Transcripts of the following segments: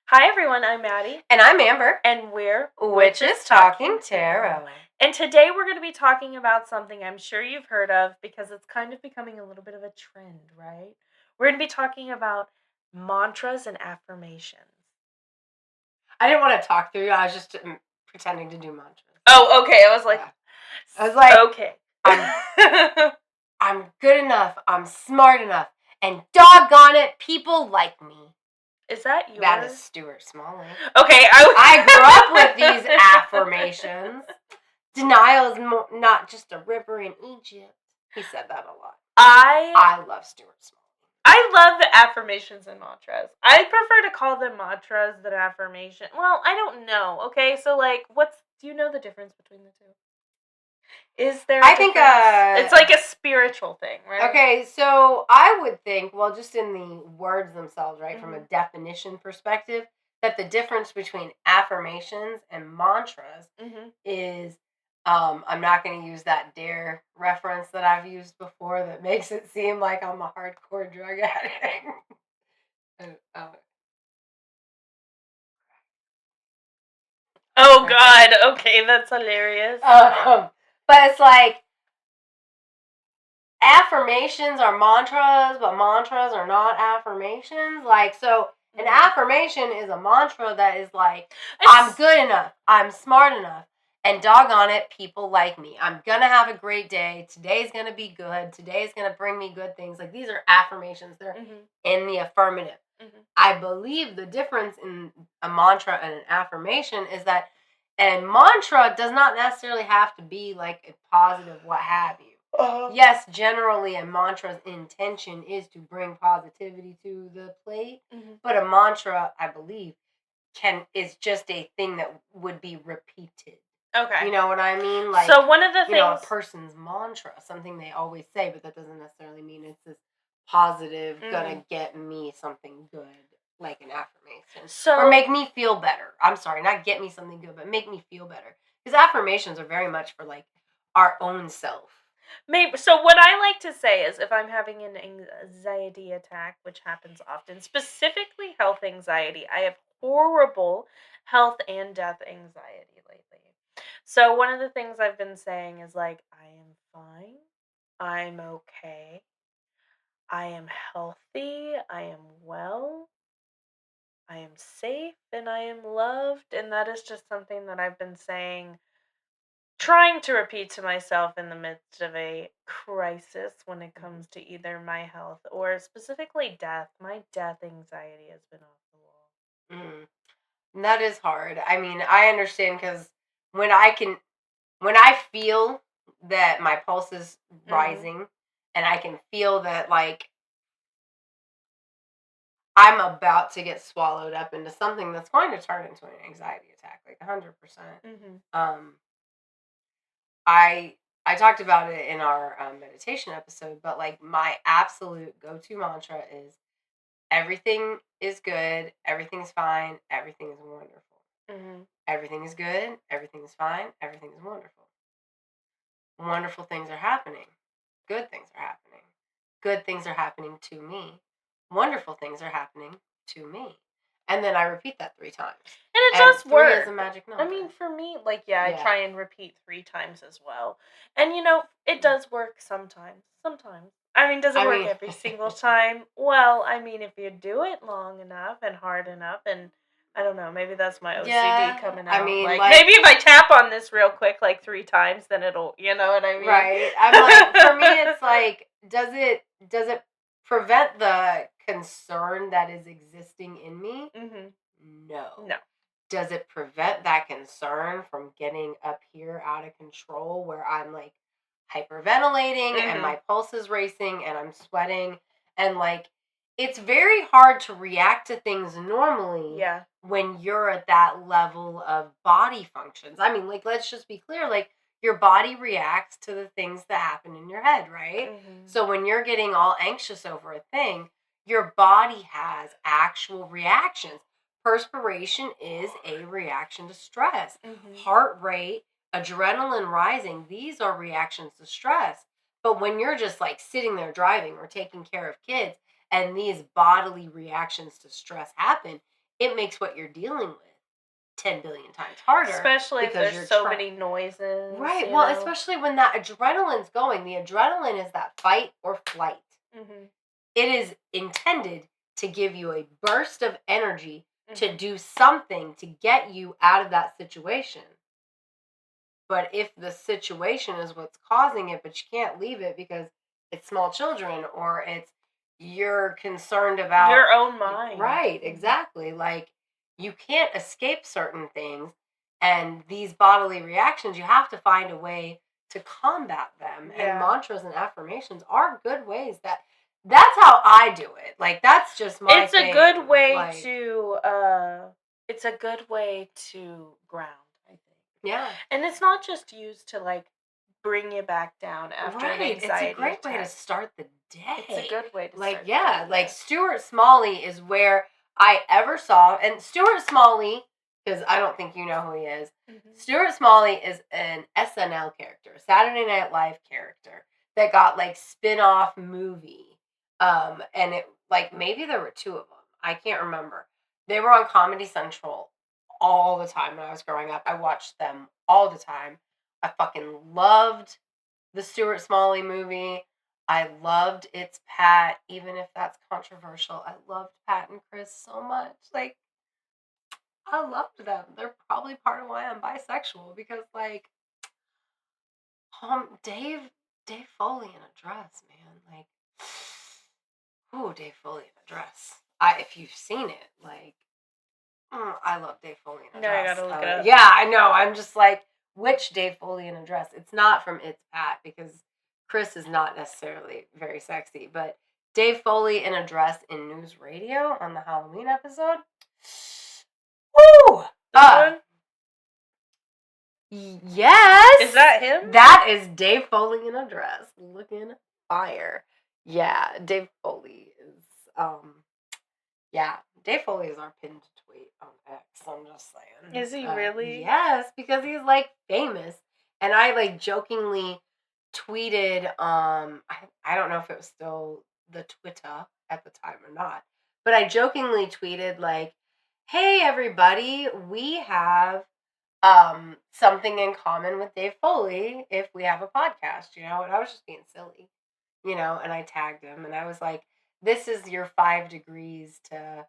Hi everyone, I'm Maddie. And I'm Amber. And we're Witches Talking Tarot. And today we're going to be talking about something I'm sure you've heard of because it's kind of becoming a little bit of a trend, right? We're going to be talking about mantras and affirmations. I didn't want to talk through. I was just pretending to do mantras. Oh, okay. I was like, okay. I'm good enough. I'm smart enough. And doggone it, people like me. Is that yours? That is Stuart Smalley. Okay. I grew up with these affirmations. Denial is not just a river in Egypt. He said that a lot. I love Stuart Smalley. I love the affirmations and mantras. I prefer to call them mantras than affirmation. Well, I don't know. Okay, so do you know the difference between the two? Is there? I think it's like a spiritual thing, right? Okay, so I would think, well, just in the words themselves, right, from a definition perspective, that the difference between affirmations and mantras is. I'm not going to use that dare reference that I've used before that makes it seem like I'm a hardcore drug addict. Oh God! Okay, that's hilarious. But it's like affirmations are mantras, but mantras are not affirmations. Like, so an affirmation is a mantra that is like, I'm good enough, I'm smart enough, and doggone it, people like me. I'm gonna have a great day. Today's gonna be good. Today's gonna bring me good things. Like, these are affirmations. They're in the affirmative. I believe the difference in a mantra and an affirmation is that a mantra does not necessarily have to be like a positive what have you. Yes, generally a mantra's intention is to bring positivity to the plate, but a mantra, I believe, is just a thing that would be repeated. Okay. You know what I mean? Like, so one of the things, a person's mantra, something they always say, but that doesn't necessarily mean it's this positive, gonna get me something good, like an affirmation. Or make me feel better. I'm sorry, not get me something good, but make me feel better. Because affirmations are very much for, like, our own self. Maybe. So what I like to say is if I'm having an anxiety attack, which happens often, specifically health anxiety, I have horrible health and death anxiety lately. So one of the things I've been saying is like, I am fine. I'm okay. I am healthy. I am well. I am safe and I am loved. And that is just something that I've been saying, trying to repeat to myself in the midst of a crisis when it comes to either my health or specifically death. My death anxiety has been off the wall. And that is hard. I mean, I understand because when I feel that my pulse is rising and I can feel that, like, I'm about to get swallowed up into something that's going to turn into an anxiety attack, like 100%. I talked about it in our meditation episode, but like my absolute go-to mantra is everything is good, everything's fine, everything is wonderful. Everything is good, everything is fine, everything is wonderful. Wonderful things are happening. Good things are happening. Good things are happening to me. Wonderful things are happening to me. And then I repeat that 3 times. And it does work. 3 is a magic number. I mean, for me, I try and repeat 3 times as well. And, it does work sometimes. Sometimes. I mean, does it work every single time? Well, I mean, if you do it long enough and hard enough, and I don't know, maybe that's my OCD coming out. I mean, maybe if I tap on this real quick, 3 times, then it'll, you know what I mean? Right. I'm like, for me, it's like, does it prevent the concern that is existing in me? No. Does it prevent that concern from getting up here out of control where I'm like hyperventilating and my pulse is racing and I'm sweating and like it's very hard to react to things normally when you're at that level of body functions. I mean, like, let's just be clear, like, your body reacts to the things that happen in your head, right? So when you're getting all anxious over a thing, your body has actual reactions. Perspiration is a reaction to stress. Heart rate, adrenaline rising, these are reactions to stress. But when you're just like sitting there driving or taking care of kids and these bodily reactions to stress happen, it makes what you're dealing with 10 billion times harder. Especially if there's so many noises. Right. Well, especially when that adrenaline's going. The adrenaline is that fight or flight. Mm-hmm. It is intended to give you a burst of energy to do something to get you out of that situation. But if the situation is what's causing it, but you can't leave it because it's small children or you're concerned about your own mind. Right, exactly. Like you can't escape certain things, and these bodily reactions, you have to find a way to combat them. Yeah. And mantras and affirmations are good ways that's how I do it. Like that's just my It's a good way to it's a good way to ground, I think. Yeah. And it's not just used to like bring you back down after an anxiety attack. It's a great way to start the day. It's a good way to start the day. Like Stuart Smalley is where I ever saw, and Stuart Smalley, because I don't think you know who he is. Mm-hmm. Stuart Smalley is an SNL character, Saturday Night Live character that got like spin-off movie. And it like maybe there were 2 of them. I can't remember. They were on Comedy Central all the time when I was growing up. I watched them all the time. I fucking loved the Stuart Smalley movie. I loved It's Pat, even if that's controversial. I loved Pat and Chris so much. Like, I loved them. They're probably part of why I'm bisexual because, like, Dave Foley in a dress, man. Like, ooh, Dave Foley in a dress. If you've seen it, like, I love Dave Foley in a dress. I gotta look it up. Yeah, I know. I'm just like, which Dave Foley in a dress? It's not from It's Pat because Chris is not necessarily very sexy, but Dave Foley in a dress in News Radio on the Halloween episode. Woo! Yes. Is that him? That is Dave Foley in a dress, looking fire. Yeah, Dave Foley is yeah, Dave Foley is our pinned tweet on X. I'm just saying. Is he really? Yes, because he's like famous, and I like jokingly tweeted. I don't know if it was still the Twitter at the time or not, but I jokingly tweeted like, "Hey everybody, we have something in common with Dave Foley if we have a podcast," you know, and I was just being silly, you know, and I tagged him and I was like, "This is your 5 degrees to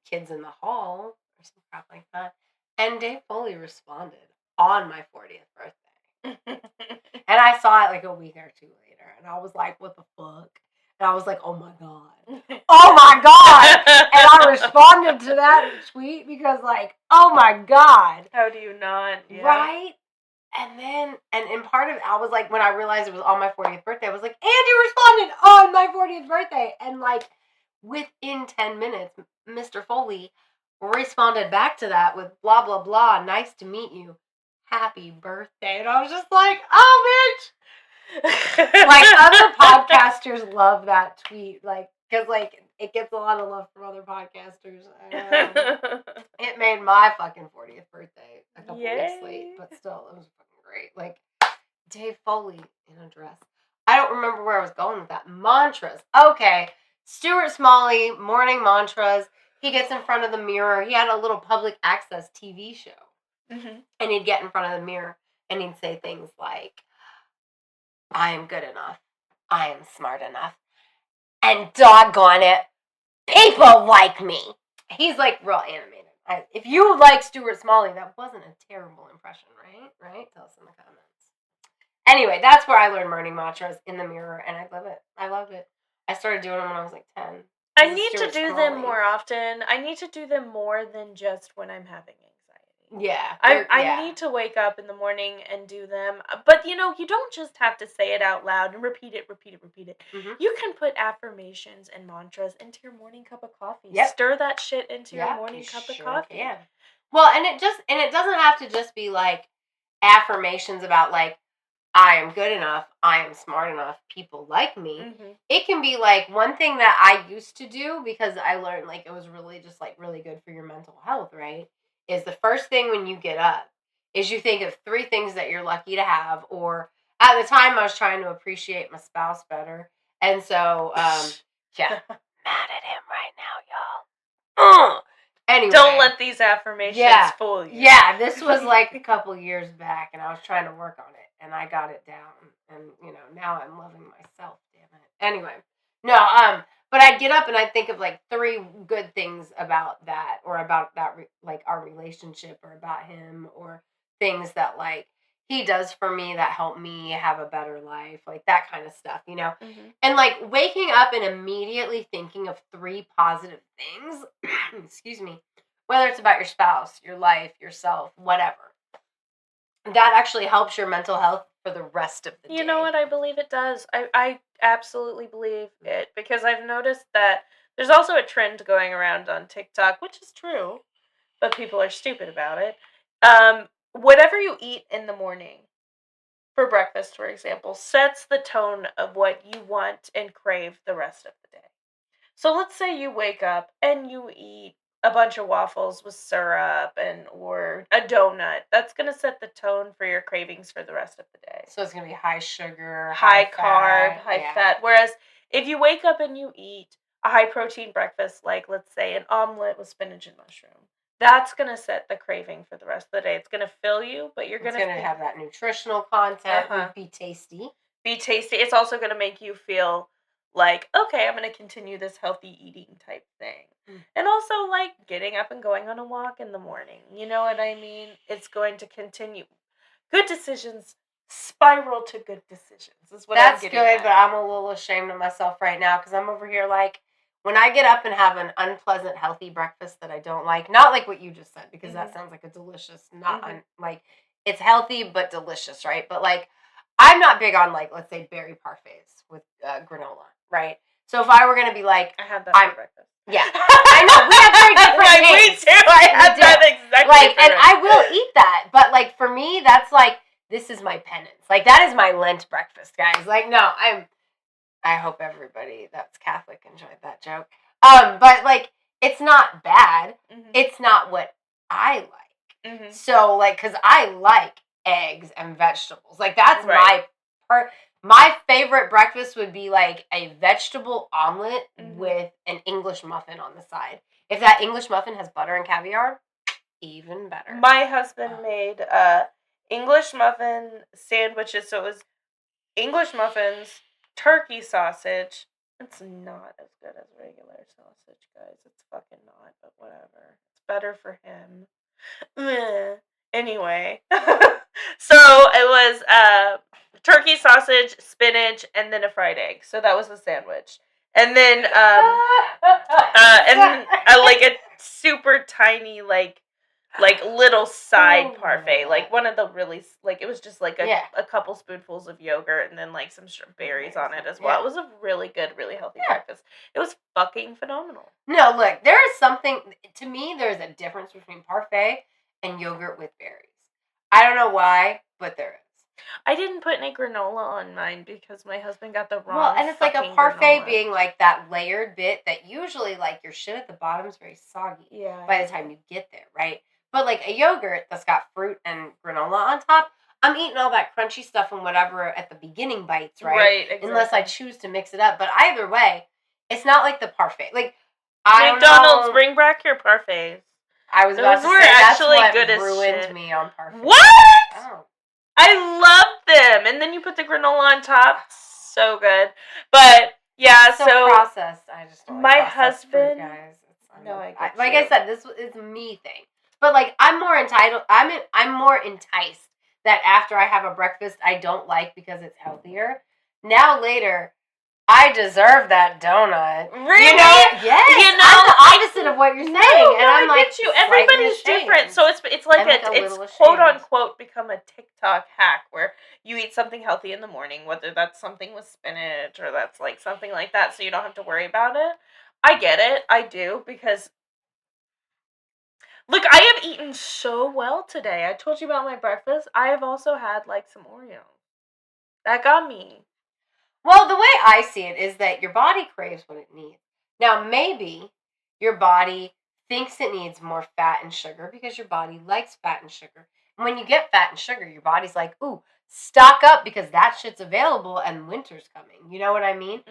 Kids in the Hall," or some crap like that. And Dave Foley responded on my 40th birthday. And I saw it like a week or 2 later, and I was like, "What the fuck?" And I was like, "Oh my god. Oh my god." And I responded to that tweet because like, "Oh my god. How do you not?" Yeah. Right? And then, and in part of it, I was like, when I realized it was on my 40th birthday, I was like, "And you responded on my 40th birthday." And like, within 10 minutes, Mr. Foley responded back to that with blah, blah, blah. "Nice to meet you. Happy birthday." And I was just like, "Oh, bitch." Like, other podcasters love that tweet. Like, because, like, it gets a lot of love from other podcasters. It made my fucking 40th birthday a couple weeks late, but still, it was fucking great. Like, Dave Foley in a dress. I don't remember where I was going with that. Mantras. Okay. Stuart Smalley, morning mantras. He gets in front of the mirror. He had a little public access TV show. Mm-hmm. And he'd get in front of the mirror and he'd say things like, "I am good enough. I am smart enough. And doggone it, people like me." He's like real animated. If you like Stuart Smalley, that wasn't a terrible impression, right? Right? Tell us in the comments. Anyway, that's where I learned morning mantras, in the mirror, and I love it. I love it. I started doing them when I was like 10. I need to do them more often. I need to do them more than just when I'm having anxiety. Yeah. I need to wake up in the morning and do them. But, you know, you don't just have to say it out loud and repeat it. Mm-hmm. You can put affirmations and mantras into your morning cup of coffee. Yep. Stir that shit into your morning cup of coffee. Yeah. Well, and it doesn't have to just be like affirmations about like, "I am good enough, I am smart enough, people like me." Mm-hmm. It can be like one thing that I used to do because I learned like it was really just like really good for your mental health, right? Is the first thing when you get up is you think of 3 things that you're lucky to have, or at the time I was trying to appreciate my spouse better. And so, yeah, mad at him right now, y'all. Anyway. Don't let these affirmations fool you. Yeah, this was like a couple years back, and I was trying to work on it, and I got it down, and now I'm loving myself. Damn it. Anyway, no, but I'd get up and I'd think of like 3 good things about that, or about that, like our relationship, or about him, or things that like he does for me that help me have a better life, like that kind of stuff, And like waking up and immediately thinking of 3 positive things, excuse me, whether it's about your spouse, your life, yourself, whatever, that actually helps your mental health for the rest of the day. You know what? I believe it does. I absolutely believe it, because I've noticed that there's also a trend going around on TikTok, which is true, but people are stupid about it. Whatever you eat in the morning for breakfast, for example, sets the tone of what you want and crave the rest of the day. So let's say you wake up and you eat a bunch of waffles with syrup or a donut. That's going to set the tone for your cravings for the rest of the day. So it's going to be high sugar, high carb, high fat. Whereas if you wake up and you eat a high protein breakfast, like let's say an omelet with spinach and mushroom, that's going to set the craving for the rest of the day. It's going to fill you, but you're going to have that nutritional content. Be tasty. It's also going to make you feel like, okay, I'm going to continue this healthy eating type thing. And also like getting up and going on a walk in the morning. You know what I mean? It's going to continue. Good decisions spiral to good decisions is what I'm getting at. But I'm a little ashamed of myself right now, because I'm over here like, when I get up and have an unpleasant healthy breakfast that I don't like, not like what you just said, because that sounds like a delicious, like it's healthy but delicious, right? But like, I'm not big on, like, let's say berry parfaits with granola, right? So if I were going to be like, I had that for breakfast. Yeah, I know, we have very different things. Me too. I had that exactly. Like, and I will eat that, but like for me, that's like, this is my penance. Like, that is my Lent breakfast, guys. Like, no, I hope everybody that's Catholic enjoyed that joke. But like, it's not bad. It's not what I like. So like, because I like eggs and vegetables. Like, that's my favorite breakfast would be like a vegetable omelet with an English muffin on the side. If that English muffin has butter and caviar, even better. My husband made English muffin sandwiches, so it was English muffins, turkey sausage. It's not as good as regular sausage, guys. It's fucking not, but whatever. It's better for him. Anyway. So it was turkey sausage, spinach, and then a fried egg. So that was the sandwich. And then like a super tiny like little side parfait, like one of the really, like, it was just like a couple spoonfuls of yogurt and then like some berries on it as well. It was a really good, really healthy breakfast. It was fucking phenomenal. No, look, there is something, to me, there's a difference between parfait and yogurt with berries. I don't know why, but there is. I didn't put any granola on mine because my husband got the wrong. Well, and it's like a parfait granola. being like that layered bit that usually, like, your shit at the bottom is very soggy by the time you get there, right? But like a yogurt that's got fruit and granola on top, I'm eating all that crunchy stuff and whatever at the beginning bites, right? Right, exactly. Unless I choose to mix it up. But either way, it's not like the parfait. Like, McDonald's, bring back your parfaits. I was about to say, that's what ruined me on parfait. What? Oh. I love them. And then you put the granola on top. So good. But yeah, so processed. I just don't my like husband, fruit, guys. No, I get like I said, this is a me thing. But like, I'm more more enticed that after I have a breakfast I don't like because it's healthier. Now later, I deserve that donut. Really? Yes. I'm the opposite of what you're saying. And I'm like, everybody's different. So it's like it's quote unquote become a TikTok hack where you eat something healthy in the morning, whether that's something with spinach or that's like something like that, so you don't have to worry about it. I get it. I do, because look, I have eaten so well today. I told you about my breakfast. I have also had like some Oreos. That got me. Well, the way I see it is that your body craves what it needs. Now, maybe your body thinks it needs more fat and sugar because your body likes fat and sugar. And when you get fat and sugar, your body's like, ooh, stock up because that shit's available and winter's coming. You know what I mean?